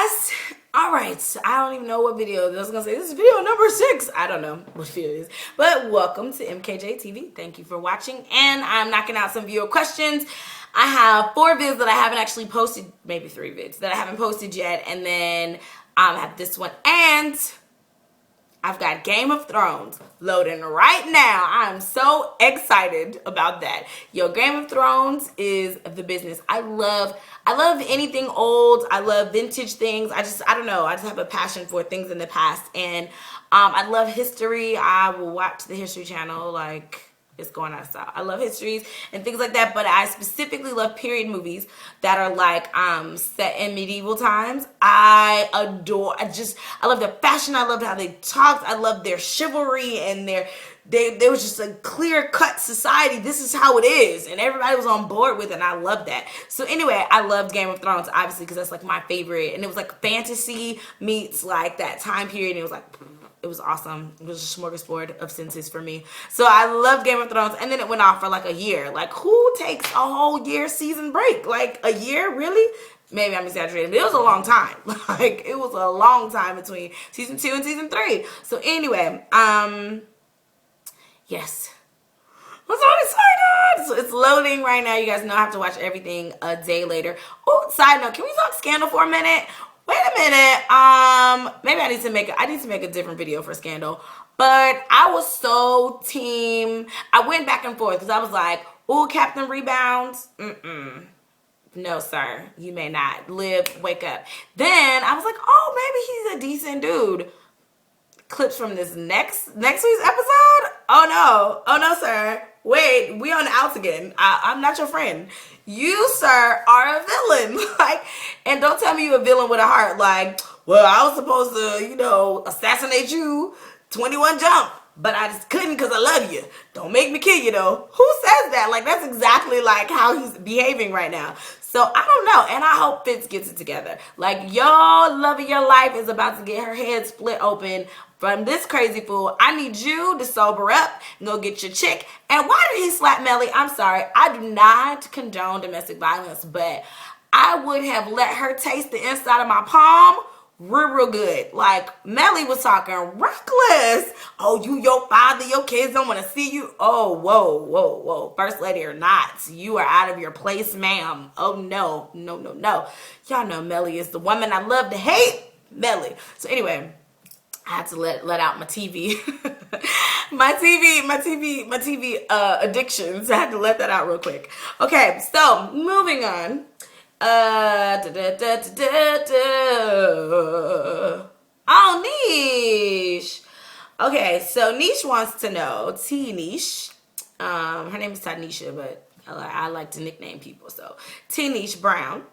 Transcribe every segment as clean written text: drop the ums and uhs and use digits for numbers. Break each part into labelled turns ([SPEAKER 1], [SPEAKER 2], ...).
[SPEAKER 1] guys. All right, so I don't even know what video. I was gonna say this is video number 6. I don't know what video it is, but welcome to MKJ TV. Thank you for watching, and I'm knocking out some viewer questions. I have 4 vids that I haven't actually posted, maybe 3 vids that I haven't posted yet, and then I have this one, and I've got Game of Thrones loading right now. I'm so excited about that. Yo, Game of Thrones is the business. I love anything old. I love vintage things. I don't know. I just have a passion for things in the past. And I love history. I will watch the History Channel like it's going out of style. I love histories and things like that, but I specifically love period movies that are like set in medieval times. I love their fashion. I loved how they talked. I loved their chivalry and they was just a clear-cut society. This is how it is, and everybody was on board with it, and I love that. So anyway, I loved Game of Thrones, obviously, because that's like my favorite, and it was like fantasy meets like that time period, and it was like, it was awesome. It was a smorgasbord of senses for me. So I loved Game of Thrones, and then it went off for like a year. Like, who takes a whole year season break? Like, a year, really? Maybe I'm exaggerating, but it was a long time. Like, it was a long time between season 2 and season 3. So anyway, yes. I'm so excited. So it's loading right now. You guys know I have to watch everything a day later. Oh, side note, can we talk Scandal for a minute? Wait a minute. Maybe I need to make a different video for Scandal. But I was so team. I went back and forth because I was like, ooh, Captain Rebounds. No, sir. You may not. Live, wake up. Then I was like, oh, maybe he's a decent dude. Clips from this next week's episode? Oh no, sir. Wait, we on the outs again. I'm not your friend. You, sir, are a villain. Like, and don't tell me you a villain with a heart. Like, well, I was supposed to, assassinate you 21 jump, but I just couldn't because I love you. Don't make me kill you, though. Who says that? Like, that's exactly like how he's behaving right now. So I don't know, and I hope Fitz gets it together. Like, y'all love of your life is about to get her head split open from this crazy fool. I need you to sober up and go get your chick. And why did he slap Melly? I'm sorry. I do not condone domestic violence, but I would have let her taste the inside of my palm real good. Like, Melly was talking reckless. Oh, you, your father, your kids don't want to see you. Oh, whoa. First lady or not, you are out of your place, ma'am. Oh, no. Y'all know Melly is the woman I love to hate. Melly. So anyway, I had to let out my TV, my TV addictions. I had to let that out real quick. Okay, so moving on. Oh, Niche. Okay, so Niche wants to know, T-Niche, her name is Tanisha, but I like to nickname people, so T-Niche Brown,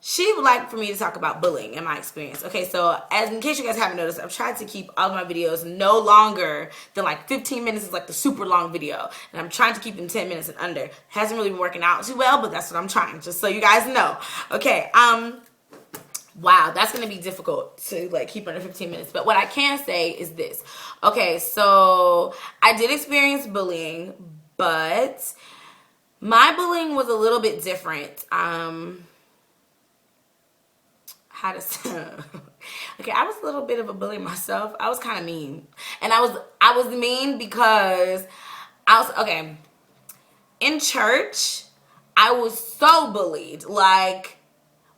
[SPEAKER 1] she would like for me to talk about bullying in my experience. Okay, so in case you guys haven't noticed, I've tried to keep all of my videos no longer than like 15 minutes is like the super long video. And I'm trying to keep them 10 minutes and under. Hasn't really been working out too well, but that's what I'm trying, just so you guys know. Okay, wow, that's going to be difficult to like keep under 15 minutes. But what I can say is this. Okay, so I did experience bullying, but my bullying was a little bit different. Okay, I was a little bit of a bully myself. I was kind of mean. And I was mean because okay, in church, I was so bullied. Like,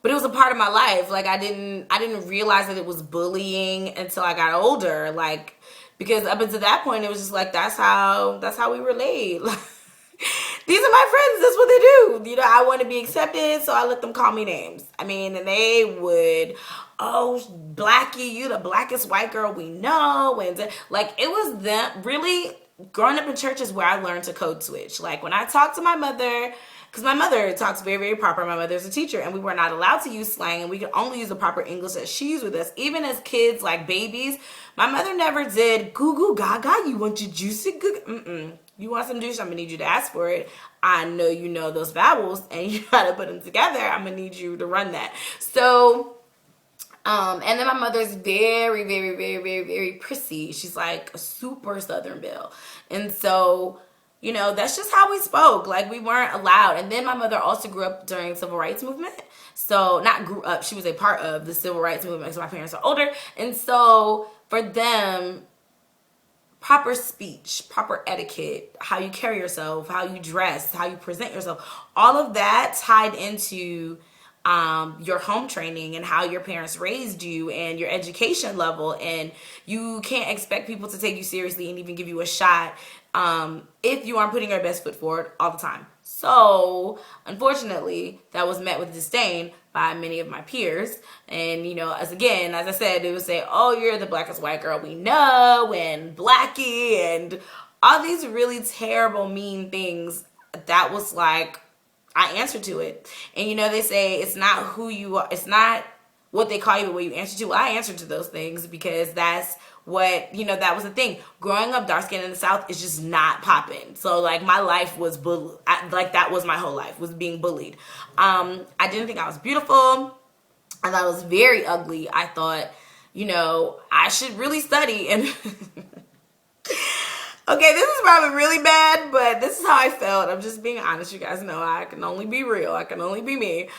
[SPEAKER 1] but it was a part of my life. Like, I didn't realize that it was bullying until I got older. Like, because up until that point, it was just like, that's how we relate. These are my friends. That's what they do. I want to be accepted, so I let them call me names. I mean, and they would, oh, Blackie, you the blackest white girl we know. And like, it was them. Really, growing up in church is where I learned to code switch. Like, when I talked to my mother, because my mother talks very, very proper. My mother's a teacher, and we were not allowed to use slang, and we could only use the proper English that she used with us. Even as kids, like babies, my mother never did goo goo gaga. You want your juicy goo? You want some juice? I'm gonna need you to ask for it. I know you know those vowels, and you gotta put them together. I'm gonna need you to run that. So, and then my mother's very, very, very, very, very prissy. She's like a super Southern belle, and so you know, that's just how we spoke. Like, we weren't allowed. And then my mother also grew up during civil rights movement. So, not grew up, she was a part of the civil rights movement, so my parents are older. And so, for them, proper speech, proper etiquette, how you carry yourself, how you dress, how you present yourself, all of that tied into your home training and how your parents raised you and your education level. And you can't expect people to take you seriously and even give you a shot if you aren't putting your best foot forward all the time. So, unfortunately, that was met with disdain by many of my peers. And, you know, as I said, they would say, oh, you're the blackest white girl we know, and Blackie, and all these really terrible, mean things. That was like, I answered to it. And, you know, they say it's not who you are, it's not what they call you, but what you answer to. Well, I answered to those things because that's what, you know, that was the thing. Growing up dark skinned in the South is just not popping. So, like, my life was like, that was my whole life, was being bullied. I didn't think I was beautiful. I thought I was very ugly. I thought, you know, I should really study. And okay, this is probably really bad, but this is how I felt. I'm just being honest. You guys know I can only be real. I can only be me.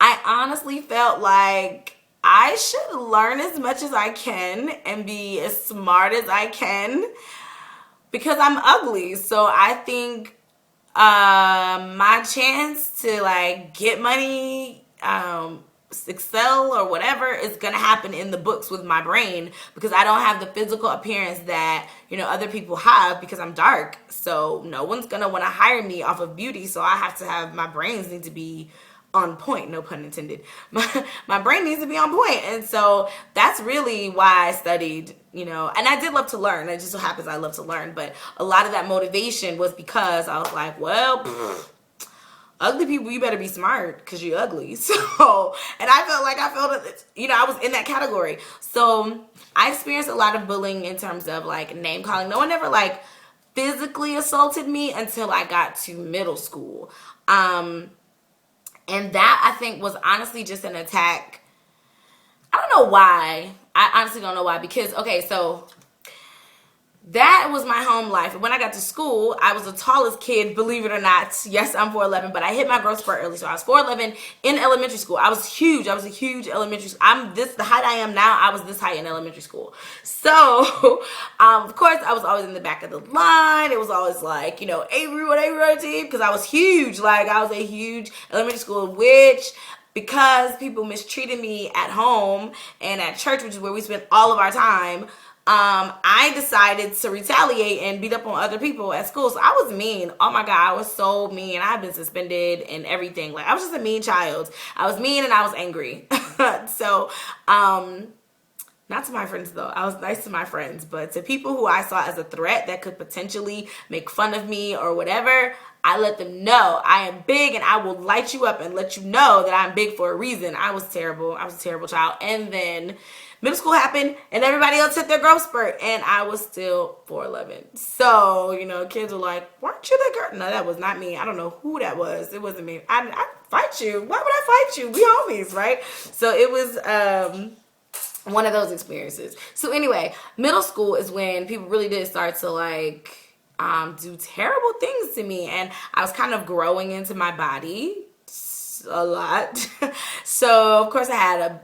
[SPEAKER 1] I honestly felt like I should learn as much as I can and be as smart as I can because I'm ugly. So I think my chance to, like, get money, excel or whatever is gonna happen in the books with my brain because I don't have the physical appearance that, you know, other people have because I'm dark. So no one's gonna want to hire me off of beauty. So I have to have, my brains need to be on point, no pun intended. My brain needs to be on point. And so that's really why I studied, you know, and I did love to learn. It just so happens I love to learn. But a lot of that motivation was because I was like, well, ugly people, you better be smart because you're ugly. So, and I felt, you know, I was in that category. So I experienced a lot of bullying in terms of, like, name calling. No one ever, like, physically assaulted me until I got to middle school. And that, I think, was honestly just an attack. I don't know why. I honestly don't know why. Because, okay, so that was my home life. And when I got to school, I was the tallest kid, believe it or not. Yes, I'm 4'11", but I hit my growth spurt early. So I was 4'11" in elementary school. I was huge. I was a huge elementary school. The height I am now, I was this height in elementary school. So, of course, I was always in the back of the line. It was always like, you know, Avery team, because I was huge. Like, I was a huge elementary school, which, because people mistreated me at home and at church, which is where we spent all of our time, I decided to retaliate and beat up on other people at school. So I was mean. Oh my God, I was so mean. I've been suspended and everything. Like, I was just a mean child. I was mean and I was angry. So, not to my friends though. I was nice to my friends, but to people who I saw as a threat that could potentially make fun of me or whatever, I let them know I am big and I will light you up and let you know that I'm big for a reason. I was terrible. I was a terrible child. And then middle school happened and everybody else hit their growth spurt and I was still 4'11". So, you know, kids were like, weren't you that girl? No, that was not me. I don't know who that was. It wasn't me. I'd fight you. Why would I fight you? We homies, right? So it was one of those experiences. So anyway, middle school is when people really did start to, like, do terrible things to me. And I was kind of growing into my body a lot. So, of course, I had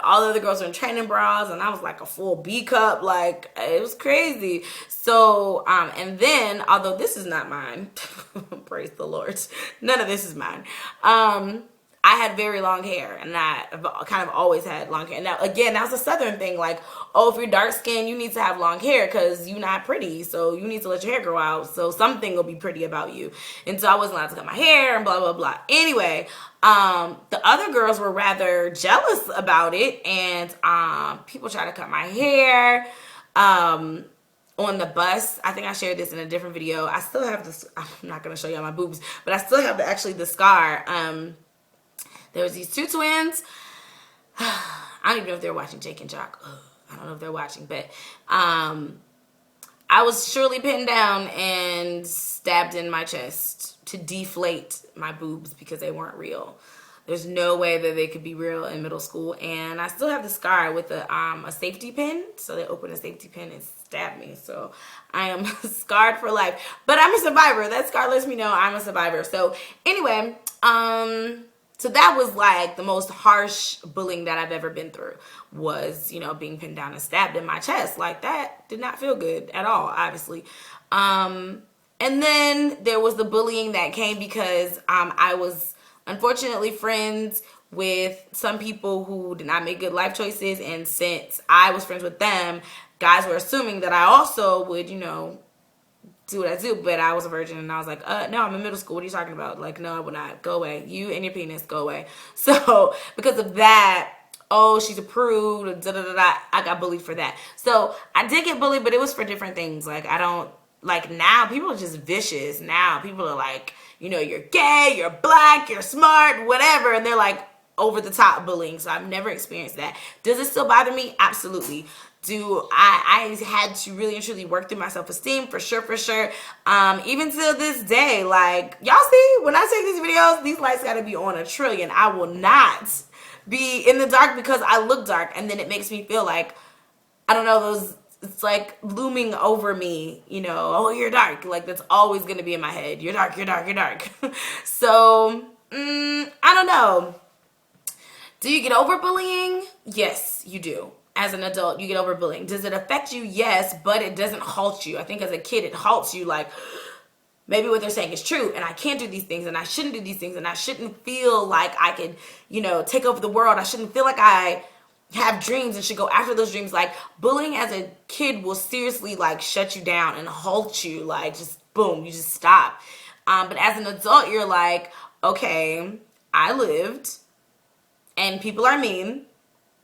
[SPEAKER 1] all the other girls were in training bras and I was like a full B cup. Like, it was crazy. So, and then, although this is not mine, praise the Lord, none of this is mine. I had very long hair and I've kind of always had long hair. Now, again, that was a Southern thing. Like, oh, if you're dark skinned, you need to have long hair because you're not pretty. So you need to let your hair grow out. So something will be pretty about you. And so I wasn't allowed to cut my hair and blah, blah, blah. Anyway, the other girls were rather jealous about it. And people tried to cut my hair. On the bus, I think I shared this in a different video. I still have this. I'm not going to show y'all my boobs, but I still have the scar. There was these two twins. I don't even know if they're watching Jake and Jock. Ugh, I don't know if they're watching, but I was surely pinned down and stabbed in my chest to deflate my boobs because they weren't real. There's no way that they could be real in middle school. And I still have the scar with a safety pin. So they opened a safety pin and stabbed me. So I am scarred for life. But I'm a survivor. That scar lets me know I'm a survivor. So anyway, so that was like the most harsh bullying that I've ever been through, was, you know, being pinned down and stabbed in my chest. Like, that did not feel good at all, obviously. And then there was the bullying that came because I was unfortunately friends with some people who did not make good life choices. And since I was friends with them, guys were assuming that I also would, you know, do what I do. But I was a virgin, and I was like, no, I'm in middle school. What are you talking about? Like, no, I would not. Go away. You and your penis, go away. So because of that, oh, she's approved, da da da da, I got bullied for that. So I did get bullied, but it was for different things. Like, I don't, like, now people are just vicious. Now people are like, you know, you're gay, you're black, you're smart, whatever. And they're like over the top bullying. So I've never experienced that. Does it still bother me? Absolutely. I had to really and truly work through my self-esteem, for sure. Even till this day, like, y'all see, when I take these videos, these lights got to be on 1,000,000,000. I will not be in the dark because I look dark, and then it makes me feel like, I don't know, it's like looming over me, you know, oh, you're dark. Like, that's always going to be in my head. You're dark, you're dark, you're dark. So, I don't know. Do you get over bullying? Yes, you do. As an adult, you get over bullying. Does it affect you? Yes, but it doesn't halt you. I think as a kid, it halts you, like, maybe what they're saying is true, and I can't do these things, and I shouldn't do these things, and I shouldn't feel like I could, you know, take over the world. I shouldn't feel like I have dreams and should go after those dreams. Like, bullying as a kid will seriously, like, shut you down and halt you. Like, just boom, you just stop. But as an adult, you're like, okay, I lived, and people are mean,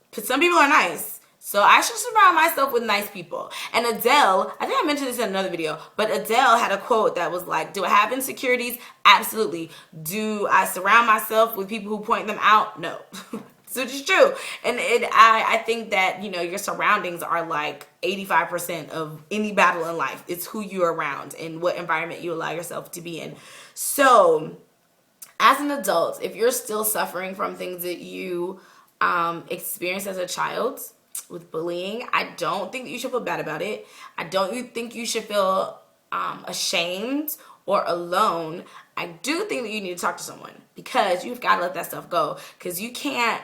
[SPEAKER 1] but some people are nice. So I should surround myself with nice people. And Adele, I think I mentioned this in another video, but Adele had a quote that was like, do I have insecurities? Absolutely. Do I surround myself with people who point them out? No. So it's true. And I think that, you know, your surroundings are like 85% of any battle in life. It's who you're around and what environment you allow yourself to be in. So as an adult, if you're still suffering from things that you experienced as a child with bullying, I don't think that you should feel bad about it. I don't think you should feel ashamed or alone. I do think that you need to talk to someone, because you've got to let that stuff go, because you can't,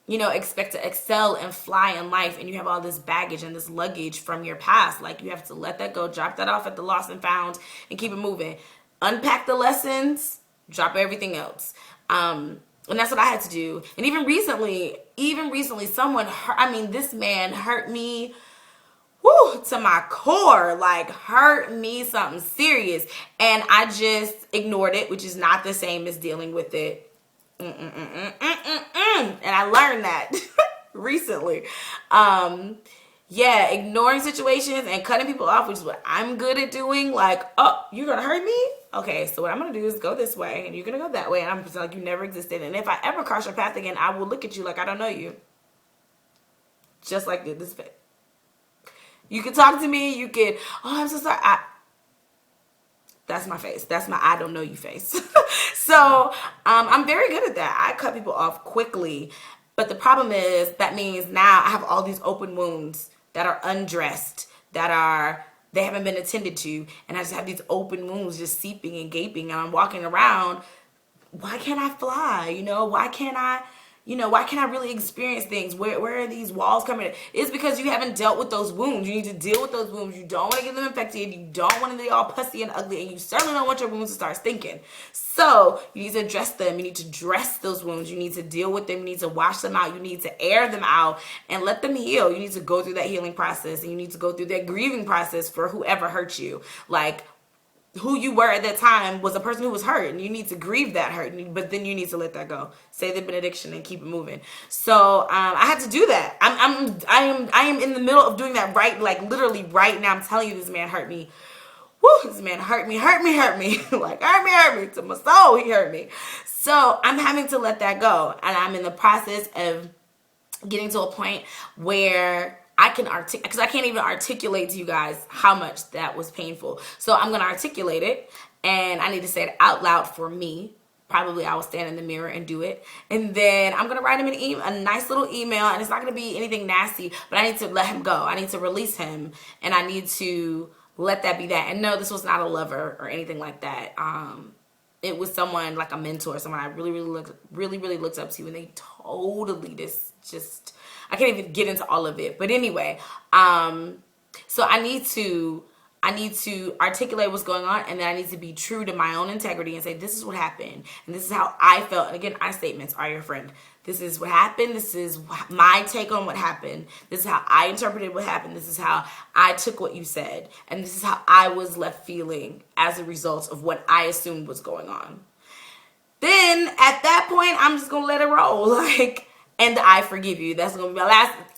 [SPEAKER 1] you know, expect to excel and fly in life and you have all this baggage and this luggage from your past. Like, you have to let that go, drop that off at the lost and found, and keep it moving. Unpack the lessons, drop everything else. And that's what I had to do. And even recently, someone this man hurt me, to my core, like, hurt me something serious. And I just ignored it, which is not the same as dealing with it. And I learned that recently. Yeah, ignoring situations and cutting people off, which is what I'm good at doing. Like, oh, you're going to hurt me? Okay, so what I'm going to do is go this way, and you're going to go that way, and I'm just like you never existed. And if I ever cross your path again, I will look at you like I don't know you. Just like this. You can talk to me. You can, oh, I'm so sorry. That's my face. That's my I don't know you face. So I'm very good at that. I cut people off quickly. But the problem is that means now I have all these open wounds that are undressed, they haven't been attended to, and I just have these open wounds just seeping and gaping, and I'm walking around. Why can't I fly? You know, why can't I really experience things? Where are these walls coming in? It's because you haven't dealt with those wounds. You need to deal with those wounds. You don't want to get them infected. You don't want to be all pussy and ugly, and you certainly don't want your wounds to start stinking. So you need to address them. You need to dress those wounds. You need to deal with them. You need to wash them out. You need to air them out and let them heal. You need to go through that healing process, and you need to go through that grieving process for whoever hurt you. Like, who you were at that time was a person who was hurt, and you need to grieve that hurt, but then you need to let that go. Say the benediction and keep it moving. So I had to do that. I am in the middle of doing that right, like literally right now. I'm telling you, this man hurt me. Woo, this man hurt me. Like, hurt me. To my soul, he hurt me. So I'm having to let that go. And I'm in the process of getting to a point where I can because I can't even articulate to you guys how much that was painful. So I'm going to articulate it, and I need to say it out loud for me, probably I will stand in the mirror and do it. And then I'm going to write him a nice little email, and it's not going to be anything nasty, but I need to let him go. I need to release him, and I need to let that be that. And no, this was not a lover or anything like that. It was someone like a mentor, someone I really looked up to, and they totally just I can't even get into all of it. But anyway, so I need to articulate what's going on, and then I need to be true to my own integrity and say, this is what happened, and this is how I felt. And again, I statements are your friend. This is what happened. This is my take on what happened. This is how I interpreted what happened. This is how I took what you said. And this is how I was left feeling as a result of what I assumed was going on. Then at that point, I'm just going to let it roll. Like, and I forgive you. That's going to be my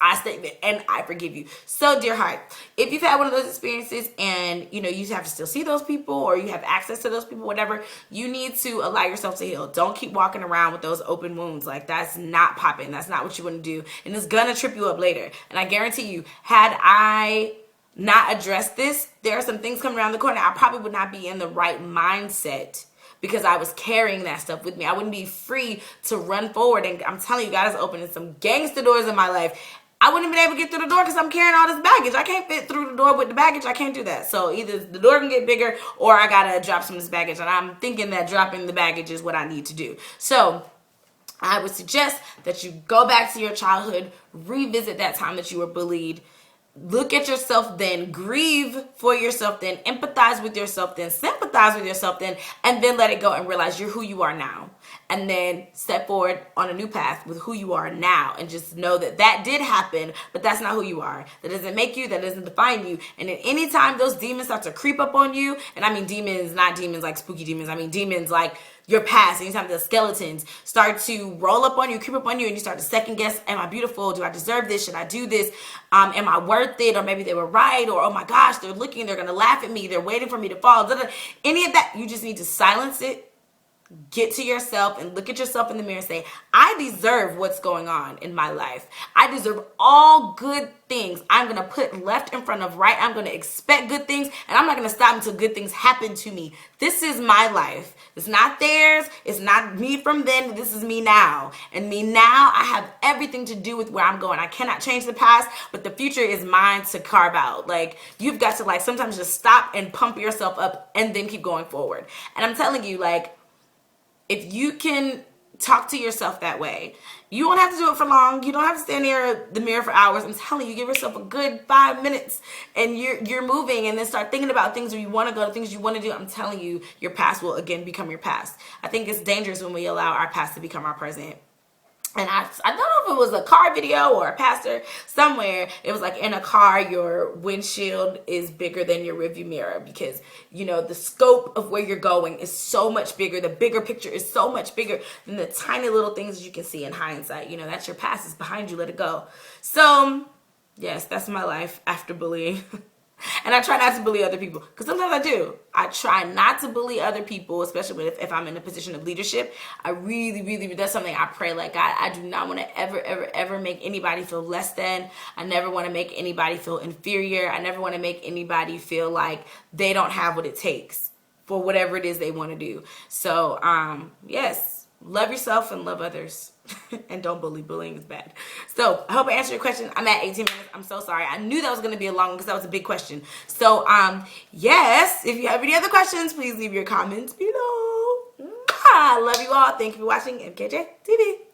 [SPEAKER 1] last statement. And I forgive you. So, dear heart, if you've had one of those experiences and, you have to still see those people, or you have access to those people, whatever, you need to allow yourself to heal. Don't keep walking around with those open wounds. Like, that's not popping. That's not what you want to do. And it's going to trip you up later. And I guarantee you, had I not addressed this, there are some things coming around the corner. I probably would not be in the right mindset, because I was carrying that stuff with me. I wouldn't be free to run forward. And I'm telling you, God is opening some gangster doors in my life. I wouldn't have been able to get through the door because I'm carrying all this baggage. I can't fit through the door with the baggage. I can't do that. So either the door can get bigger, or I got to drop some of this baggage. And I'm thinking that dropping the baggage is what I need to do. So I would suggest that you go back to your childhood, revisit that time that you were bullied. Look at yourself then, grieve for yourself then, empathize with yourself then, sympathize with yourself then, and then let it go and realize you're who you are now. And then step forward on a new path with who you are now, and just know that that did happen, but that's not who you are. That doesn't make you, that doesn't define you. And at any time those demons start to creep up on you, and I mean demons, not demons like spooky demons, I mean demons like your past. Anytime the skeletons start to roll up on you, creep up on you, and you start to second guess, am I beautiful? Do I deserve this? Should I do this? Am I worth it? Or maybe they were right, or oh my gosh, they're looking, they're gonna laugh at me, they're waiting for me to fall. Any of that, you just need to silence it. Get to yourself and look at yourself in the mirror and say, I deserve what's going on in my life. I deserve all good things. I'm going to put left in front of right. I'm going to expect good things, and I'm not going to stop until good things happen to me. This is my life. It's not theirs. It's not me from then. This is me now. And me now, I have everything to do with where I'm going. I cannot change the past, but the future is mine to carve out. Like, you've got to sometimes just stop and pump yourself up and then keep going forward. And I'm telling you, if you can talk to yourself that way, you don't have to do it for long. You don't have to stand near the mirror for hours. I'm telling you, give yourself a good 5 minutes, and you're moving, and then start thinking about things where you want to go, things you want to do. I'm telling you, your past will again become your past. I think it's dangerous when we allow our past to become our present. And I don't know if it was a car video or a pastor somewhere. It was in a car, your windshield is bigger than your rearview mirror, because, the scope of where you're going is so much bigger. The bigger picture is so much bigger than the tiny little things you can see in hindsight. That's your past. It's behind you. Let it go. So, yes, that's my life after bullying. And I try not to bully other people, because sometimes I do. I try not to bully other people, especially if I'm in a position of leadership. I really, that's something I pray, God, I do not want to ever make anybody feel less than. I never want to make anybody feel inferior. I never want to make anybody feel like they don't have what it takes for whatever it is they want to do. So, yes, love yourself and love others. And don't bully. Bullying is bad. So I hope I answered your question. I'm at 18 minutes. I'm so sorry. I knew that was going to be a long one because that was a big question. So, yes, if you have any other questions, please leave your comments below. I love you all. Thank you for watching MKJ TV.